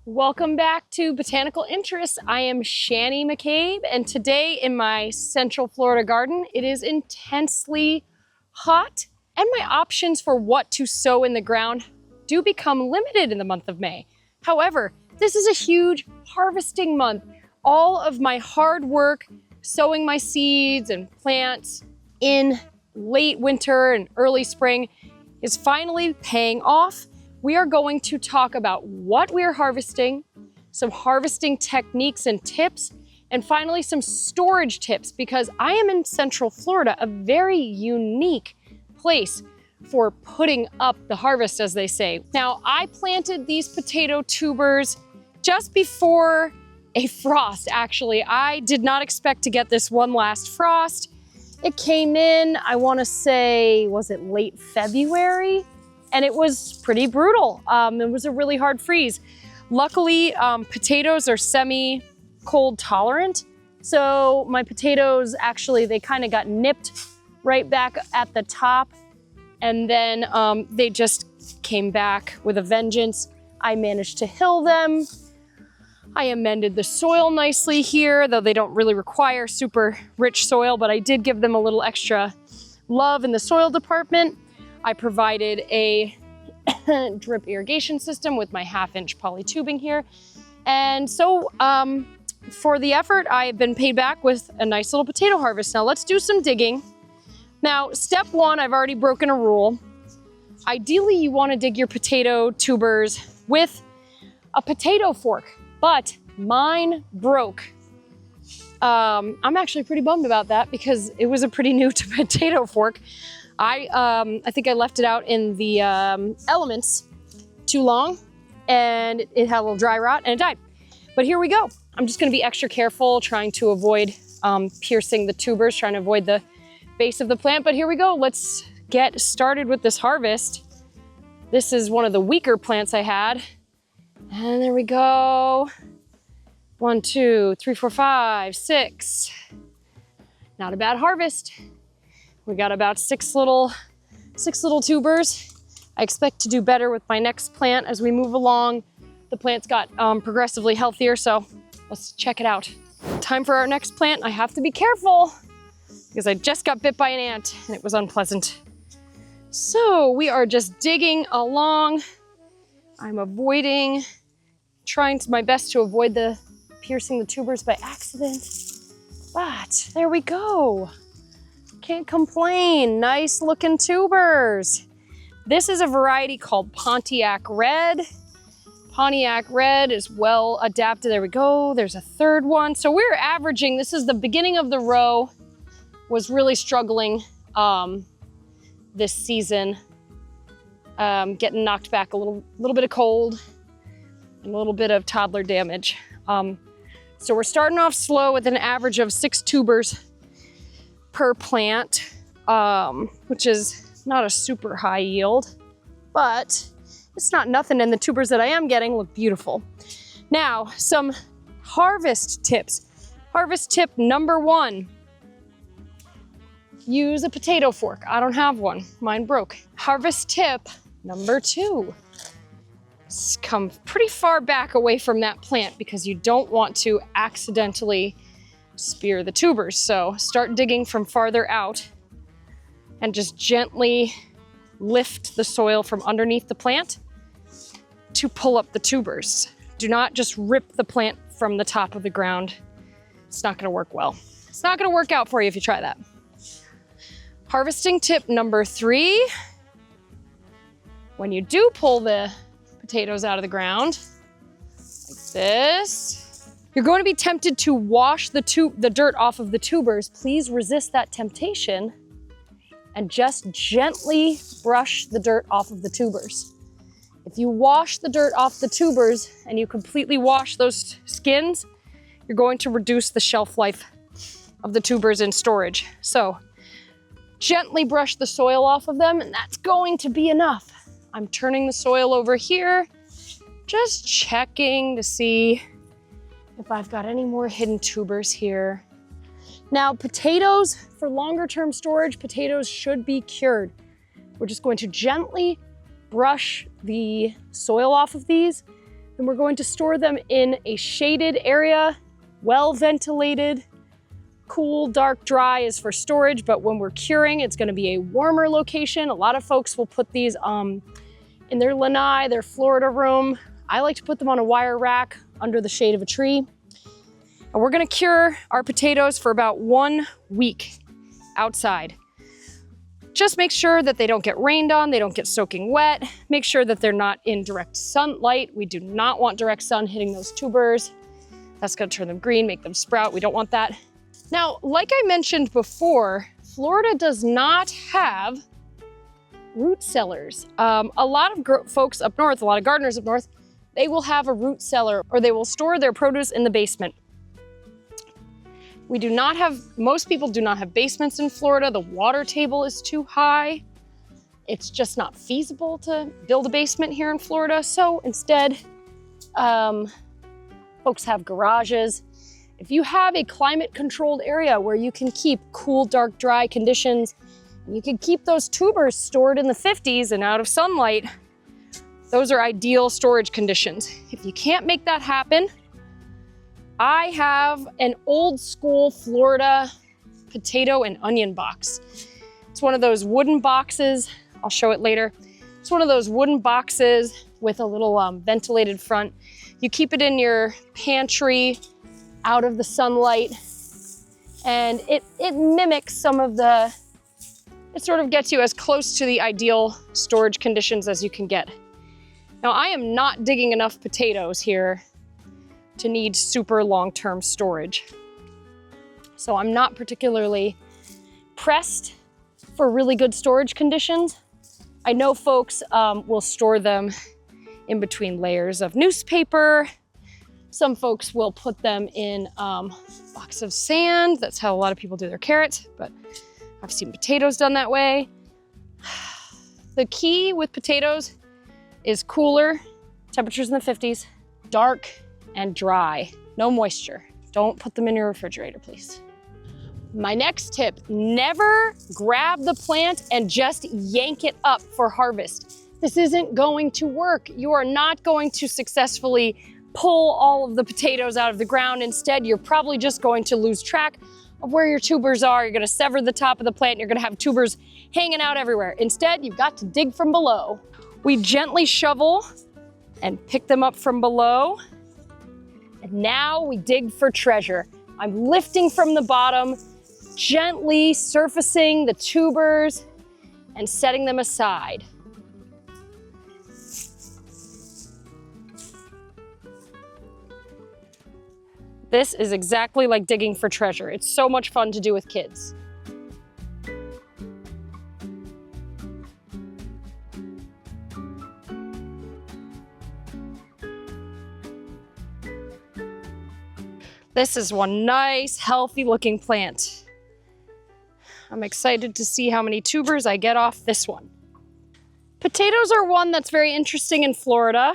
Welcome back to Botanical Interests. I am Shannie McCabe, and today in my Central Florida garden, it is intensely hot, and my options for what to sow in the ground do become limited in the month of May. However, this is a huge harvesting month. All of my hard work sowing my seeds and plants in late winter and early spring is finally paying off. We are going to talk about what we are harvesting, some harvesting techniques and tips, and finally some storage tips, because I am in Central Florida, a very unique place for putting up the harvest, as they say. Now, I planted these potato tubers just before a frost, actually. I did not expect to get this one last frost. It came in, I wanna say, was it late February? And it was pretty brutal. It was a really hard freeze. Luckily, potatoes are semi-cold tolerant. So my potatoes, actually, they kind of got nipped right back at the top. And then they just came back with a vengeance. I managed to hill them. I amended the soil nicely here, though they don't really require super rich soil, but I did give them a little extra love in the soil department. I provided a drip irrigation system with my 1/2-inch poly tubing here. And so for the effort, I have been paid back with a nice little potato harvest. Now let's do some digging. Now, step one, I've already broken a rule. Ideally, you want to dig your potato tubers with a potato fork, but mine broke. I'm actually pretty bummed about that because it was a pretty new potato fork. I think I left it out in the elements too long, and it had a little dry rot and it died. But here we go. I'm just gonna be extra careful, trying to avoid piercing the tubers, trying to avoid the base of the plant. But here we go. Let's get started with this harvest. This is one of the weaker plants I had. And there we go. 1, 2, 3, 4, 5, 6. Not a bad harvest. We got about six little tubers. I expect to do better with my next plant as we move along. The plant's got progressively healthier, so let's check it out. Time for our next plant. I have to be careful because I just got bit by an ant and it was unpleasant. So we are just digging along. I'm trying my best to avoid the piercing the tubers by accident. But there we go. Can't complain. Nice looking tubers. This is a variety called Pontiac Red. Pontiac Red is well adapted. There we go. There's a third one. So we're averaging, this is the beginning of the row, was really struggling this season. Getting knocked back a little bit of cold and a little bit of toddler damage. So we're starting off slow with an average of 6 tubers per plant, which is not a super high yield, but it's not nothing, and the tubers that I am getting look beautiful. Now, some harvest tips. Harvest tip number 1, use a potato fork. I don't have one, mine broke. Harvest tip number 2, come pretty far back away from that plant because you don't want to accidentally spear the tubers. So start digging from farther out and just gently lift the soil from underneath the plant to pull up the tubers. Do not just rip the plant from the top of the ground. It's not gonna work well. It's not gonna work out for you if you try that. Harvesting tip number 3, when you do pull the potatoes out of the ground, like this, you're going to be tempted to wash the dirt off of the tubers. Please resist that temptation and just gently brush the dirt off of the tubers. If you wash the dirt off the tubers and you completely wash those skins, you're going to reduce the shelf life of the tubers in storage. So gently brush the soil off of them, and that's going to be enough. I'm turning the soil over here, just checking to see if I've got any more hidden tubers here. Now, potatoes, for longer term storage, potatoes should be cured. We're just going to gently brush the soil off of these And we're going to store them in a shaded area, well ventilated. Cool, dark, dry is for storage, but when we're curing, it's gonna be a warmer location. A lot of folks will put these in their lanai, their Florida room. I like to put them on a wire rack under the shade of a tree. And we're gonna cure our potatoes for about 1 week outside. Just make sure that they don't get rained on, they don't get soaking wet. Make sure that they're not in direct sunlight. We do not want direct sun hitting those tubers. That's gonna turn them green, make them sprout. We don't want that. Now, like I mentioned before, Florida does not have root cellars. A lot of folks up north, a lot of gardeners up north, they will have a root cellar or they will store their produce in the basement. We do not have, most people do not have basements in Florida. The water table is too high. It's just not feasible to build a basement here in Florida. So instead, folks have garages. If you have a climate controlled area where you can keep cool, dark, dry conditions, and you can keep those tubers stored in the 50s and out of sunlight, those are ideal storage conditions. If you can't make that happen, I have an old school Florida potato and onion box. It's one of those wooden boxes. I'll show it later. It's one of those wooden boxes with a little ventilated front. You keep it in your pantry, out of the sunlight, and it mimics some of the, it sort of gets you as close to the ideal storage conditions as you can get. Now, I am not digging enough potatoes here to need super long-term storage. So I'm not particularly pressed for really good storage conditions. I know folks will store them in between layers of newspaper. Some folks will put them in blocks of sand. That's how a lot of people do their carrots, but I've seen potatoes done that way. The key with potatoes is cooler, temperatures in the 50s, dark and dry, no moisture. Don't put them in your refrigerator, please. My next tip, never grab the plant and just yank it up for harvest. This isn't going to work. You are not going to successfully pull all of the potatoes out of the ground. Instead, you're probably just going to lose track of where your tubers are. You're gonna sever the top of the plant. You're gonna have tubers hanging out everywhere. Instead, you've got to dig from below. We gently shovel and pick them up from below. And now we dig for treasure. I'm lifting from the bottom, gently surfacing the tubers and setting them aside. This is exactly like digging for treasure. It's so much fun to do with kids. This is one nice, healthy looking plant. I'm excited to see how many tubers I get off this one. Potatoes are one that's very interesting in Florida.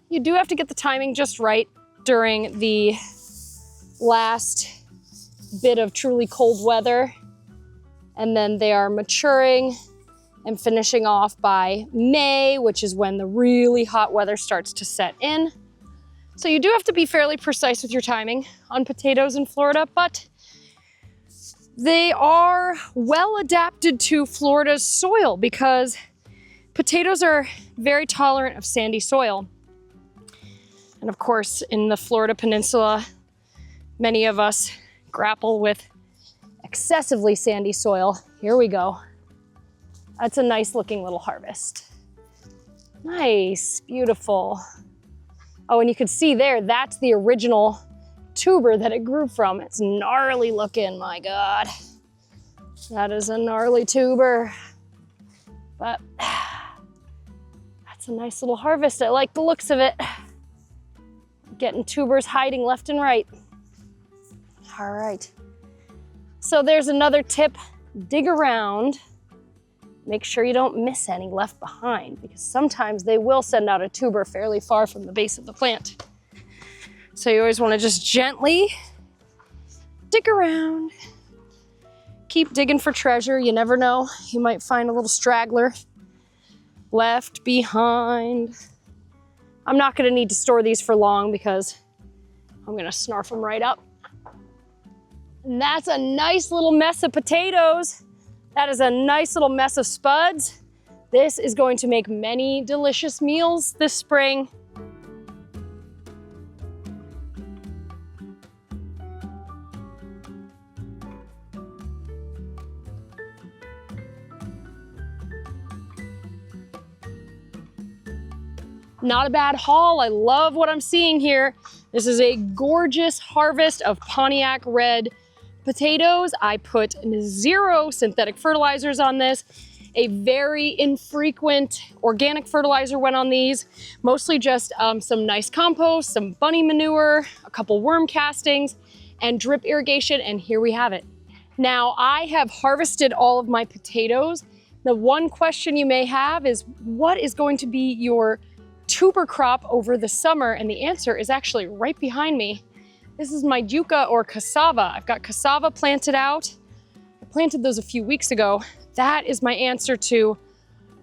You do have to get the timing just right during the last bit of truly cold weather. And then they are maturing and finishing off by May, which is when the really hot weather starts to set in. So you do have to be fairly precise with your timing on potatoes in Florida, but they are well adapted to Florida's soil because potatoes are very tolerant of sandy soil. And of course, in the Florida Peninsula, many of us grapple with excessively sandy soil. Here we go. That's a nice looking little harvest. Nice, beautiful. Oh, and you can see there, that's the original tuber that it grew from. It's gnarly looking, my God. That is a gnarly tuber. But that's a nice little harvest. I like the looks of it. Getting tubers hiding left and right. All right. So there's another tip. Dig around. Make sure you don't miss any left behind because sometimes they will send out a tuber fairly far from the base of the plant. So you always want to just gently dig around. Keep digging for treasure. You never know. You might find a little straggler left behind. I'm not gonna need to store these for long because I'm gonna snarf them right up. And that's a nice little mess of potatoes. That is a nice little mess of spuds. This is going to make many delicious meals this spring. Not a bad haul. I love what I'm seeing here. This is a gorgeous harvest of Pontiac red potatoes. I put 0 synthetic fertilizers on this. A very infrequent organic fertilizer went on these. Mostly just some nice compost, some bunny manure, a couple worm castings, and drip irrigation, and here we have it. Now, I have harvested all of my potatoes. The one question you may have is, what is going to be your tuber crop over the summer? And the answer is actually right behind me. This is my yucca or cassava. I've got cassava planted out. I planted those a few weeks ago. That is my answer to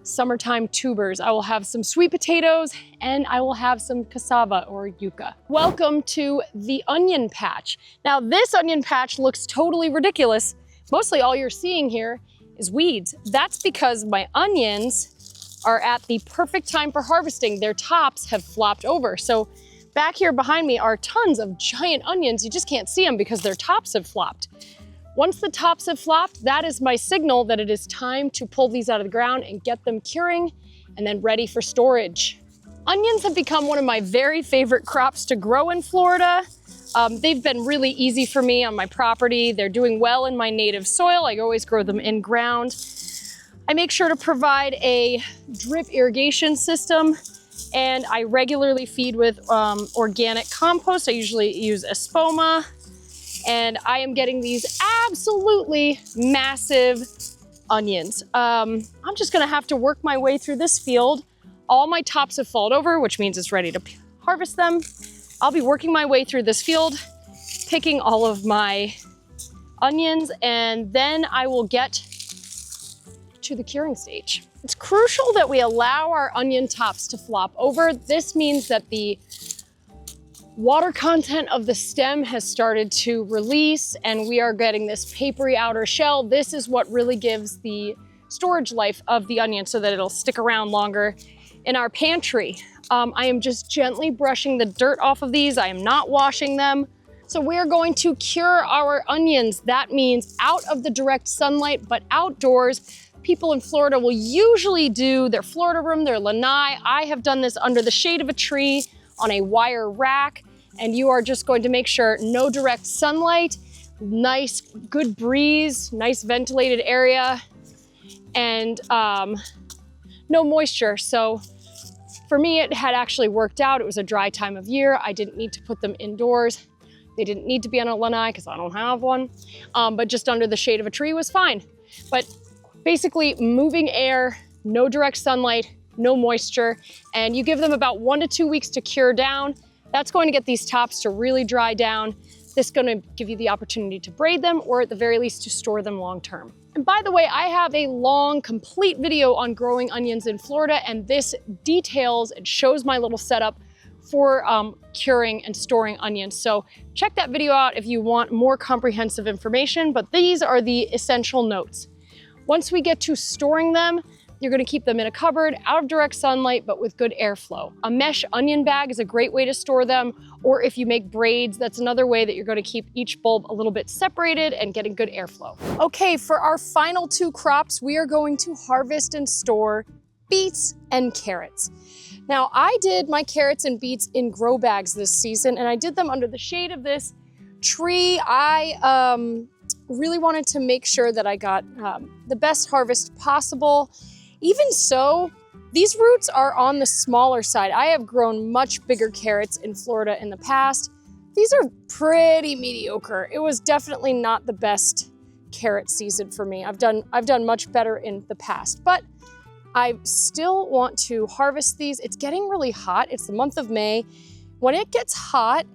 summertime tubers. I will have some sweet potatoes and I will have some cassava or yucca. Welcome to the onion patch. Now this onion patch looks totally ridiculous. Mostly all you're seeing here is weeds. That's because my onions are at the perfect time for harvesting. Their tops have flopped over. So back here behind me are tons of giant onions. You just can't see them because their tops have flopped. Once the tops have flopped, that is my signal that it is time to pull these out of the ground and get them curing and then ready for storage. Onions have become one of my very favorite crops to grow in Florida. They've been really easy for me on my property. They're doing well in my native soil. I always grow them in ground. I make sure to provide a drip irrigation system, and I regularly feed with organic compost. I usually use Espoma, and I am getting these absolutely massive onions. I'm just gonna have to work my way through this field. All my tops have fallen over, which means it's ready to harvest them. I'll be working my way through this field, picking all of my onions, and then I will get to the curing stage. It's crucial that we allow our onion tops to flop over. This means that the water content of the stem has started to release and we are getting this papery outer shell. This is what really gives the storage life of the onion so that it'll stick around longer in our pantry. I am just gently brushing the dirt off of these. I am not washing them. So we're going to cure our onions. That means out of the direct sunlight, but outdoors. People in Florida will usually do their Florida room, their lanai. I have done this under the shade of a tree on a wire rack, and you are just going to make sure no direct sunlight, nice good breeze, nice ventilated area, and no moisture. So for me, it had actually worked out. It was a dry time of year. I didn't need to put them indoors. They didn't need to be on a lanai because I don't have one, but just under the shade of a tree was fine. But basically moving air, no direct sunlight, no moisture, and you give them about 1 to 2 weeks to cure down. That's going to get these tops to really dry down. This is going to give you the opportunity to braid them or at the very least to store them long term. And by the way, I have a long, complete video on growing onions in Florida, and this details and shows my little setup for curing and storing onions. So check that video out if you want more comprehensive information, but these are the essential notes. Once we get to storing them, you're gonna keep them in a cupboard, out of direct sunlight, but with good airflow. A mesh onion bag is a great way to store them, or if you make braids, that's another way that you're gonna keep each bulb a little bit separated and getting good airflow. Okay, for our final 2 crops, we are going to harvest and store beets and carrots. Now, I did my carrots and beets in grow bags this season, and I did them under the shade of this tree. I really wanted to make sure that I got the best harvest possible. Even so, these roots are on the smaller side. I have grown much bigger carrots in Florida in the past. These are pretty mediocre. It was definitely not the best carrot season for me. I've done much better in the past, but I still want to harvest these. It's getting really hot. It's the month of May. When it gets hot,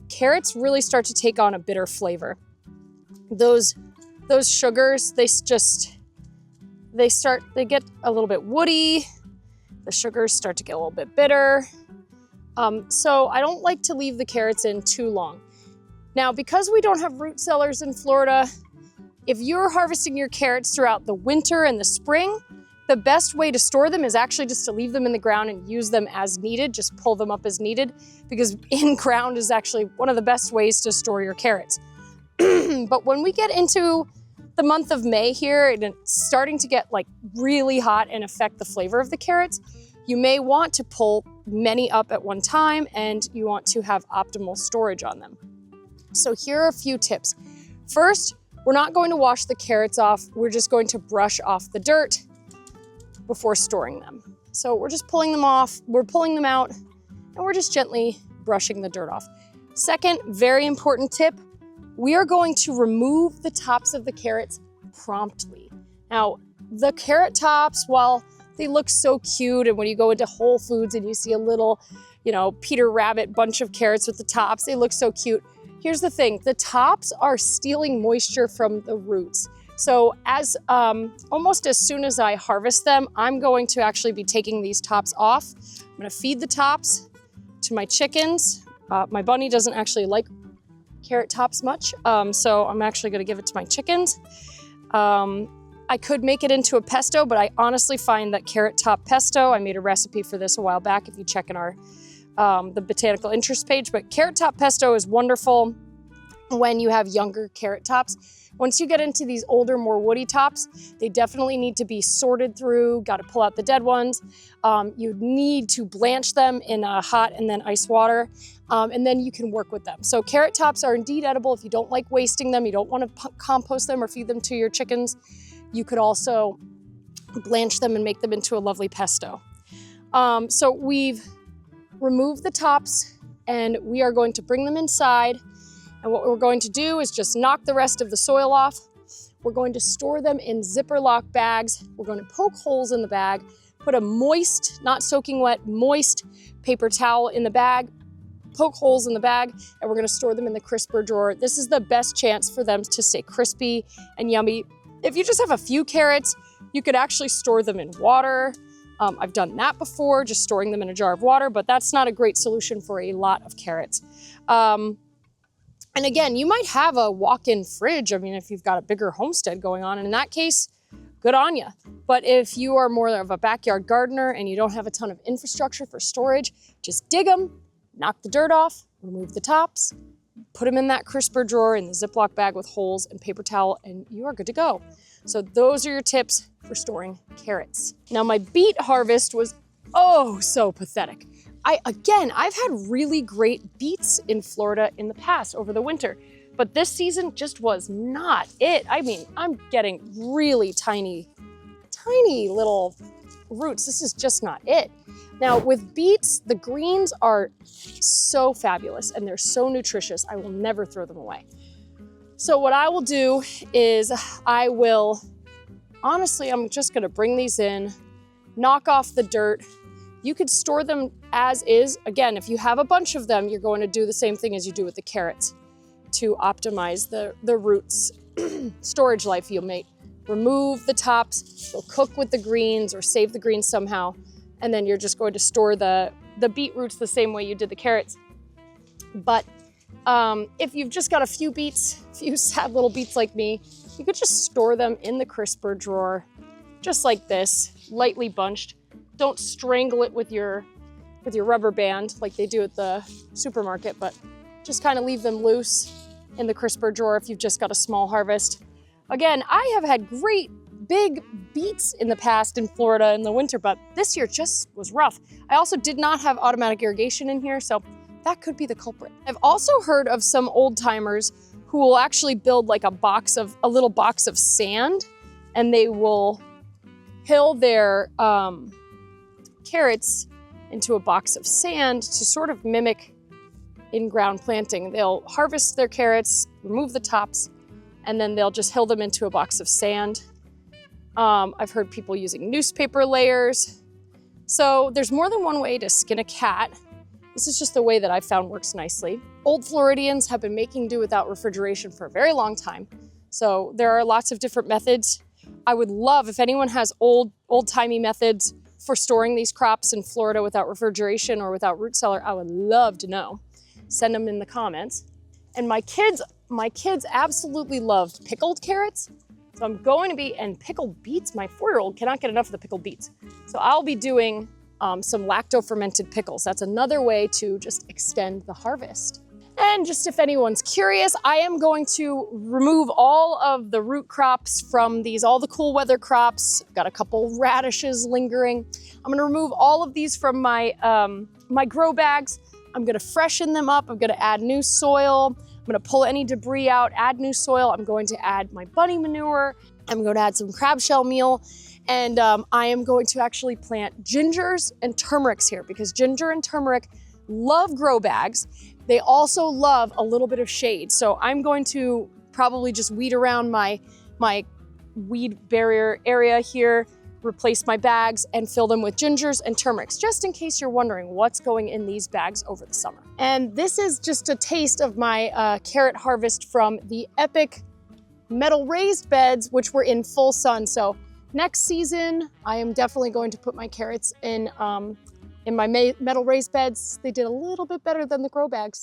carrots really start to take on a bitter flavor. Those sugars, they get a little bit woody. The sugars start to get a little bit bitter. So I don't like to leave the carrots in too long. Now, because we don't have root cellars in Florida, if you're harvesting your carrots throughout the winter and the spring, the best way to store them is actually just to leave them in the ground and use them as needed, just pull them up as needed, because in ground is actually one of the best ways to store your carrots. But when we get into the month of May here, and it's starting to get like really hot and affect the flavor of the carrots, you may want to pull many up at one time, and you want to have optimal storage on them. So here are a few tips. First, we're not going to wash the carrots off. We're just going to brush off the dirt before storing them. So we're just pulling them off, we're pulling them out, and we're just gently brushing the dirt off. Second, very important tip, we are going to remove the tops of the carrots promptly. Now, the carrot tops, while they look so cute, and when you go into Whole Foods and you see a little, Peter Rabbit bunch of carrots with the tops, they look so cute. Here's the thing, the tops are stealing moisture from the roots. So almost as soon as I harvest them, I'm going to actually be taking these tops off. I'm gonna feed the tops to my chickens. My bunny doesn't actually like carrot tops much, so I'm actually gonna give it to my chickens. I could make it into a pesto, but I honestly find that carrot top pesto, I made a recipe for this a while back if you check in our the Botanical Interest page, but carrot top pesto is wonderful when you have younger carrot tops. Once you get into these older, more woody tops, they definitely need to be sorted through, got to pull out the dead ones. You need to blanch them in hot and then ice water, and then you can work with them. So carrot tops are indeed edible if you don't like wasting them, you don't want to compost them or feed them to your chickens. You could also blanch them and make them into a lovely pesto. So we've removed the tops and we are going to bring them inside. And what we're going to do is just knock the rest of the soil off. We're going to store them in zipper lock bags. We're going to poke holes in the bag, put a moist, not soaking wet, moist paper towel in the bag, poke holes in the bag, and we're going to store them in the crisper drawer. This is the best chance for them to stay crispy and yummy. If you just have a few carrots, you could actually store them in water. I've done that before, just storing them in a jar of water, but that's not a great solution for a lot of carrots. And again, you might have a walk-in fridge. I mean, if you've got a bigger homestead going on, and in that case, good on you. But if you are more of a backyard gardener and you don't have a ton of infrastructure for storage, just dig them, knock the dirt off, remove the tops, put them in that crisper drawer in the Ziploc bag with holes and paper towel, and you are good to go. So those are your tips for storing carrots. Now my beet harvest was oh so pathetic. I've had really great beets in Florida in the past over the winter, but this season just was not it. I mean, I'm getting really tiny little roots. This is just not it. Now with beets, the greens are so fabulous and they're so nutritious. I will never throw them away. So what I will do is honestly, I'm just gonna bring these in, knock off the dirt. You could store them as is. Again, if you have a bunch of them, you're going to do the same thing as you do with the carrots to optimize the roots storage life. You may remove the tops, you'll cook with the greens or save the greens somehow, and then you're just going to store the beet roots the same way you did the carrots. But if you've just got a few beets, a few sad little beets like me, you could just store them in the crisper drawer, just like this, lightly bunched. Don't strangle it with your rubber band like they do at the supermarket, but just kind of leave them loose in the crisper drawer if you've just got a small harvest. Again, I have had great big beets in the past in Florida in the winter, but this year just was rough. I also did not have automatic irrigation in here, so that could be the culprit. I've also heard of some old timers who will actually build like a little box of sand, and they will hill their carrots into a box of sand to sort of mimic in-ground planting. They'll harvest their carrots, remove the tops, and then they'll just hill them into a box of sand. I've heard people using newspaper layers. So there's more than one way to skin a cat. This is just the way that I've found works nicely. Old Floridians have been making do without refrigeration for a very long time. So there are lots of different methods. I would love if anyone has old-timey methods for storing these crops in Florida without refrigeration or without root cellar? I would love to know. Send them in the comments. And my kids absolutely loved pickled carrots. So I'm going to be, and pickled beets, my 4-year-old cannot get enough of the pickled beets. So I'll be doing some lacto-fermented pickles. That's another way to just extend the harvest. And just if anyone's curious, I am going to remove all of the root crops from all the cool weather crops. I've got a couple radishes lingering. I'm gonna remove all of these from my, my grow bags. I'm gonna freshen them up. I'm gonna add new soil. I'm gonna pull any debris out, add new soil. I'm going to add my bunny manure. I'm going to add some crab shell meal. And I am going to actually plant gingers and turmerics here because ginger and turmeric love grow bags. They also love a little bit of shade. So I'm going to probably just weed around my weed barrier area here, replace my bags and fill them with gingers and turmerics, just in case you're wondering what's going in these bags over the summer. And this is just a taste of my carrot harvest from the epic metal raised beds, which were in full sun. So next season, I am definitely going to put my carrots in my metal raised beds. They did a little bit better than the grow bags.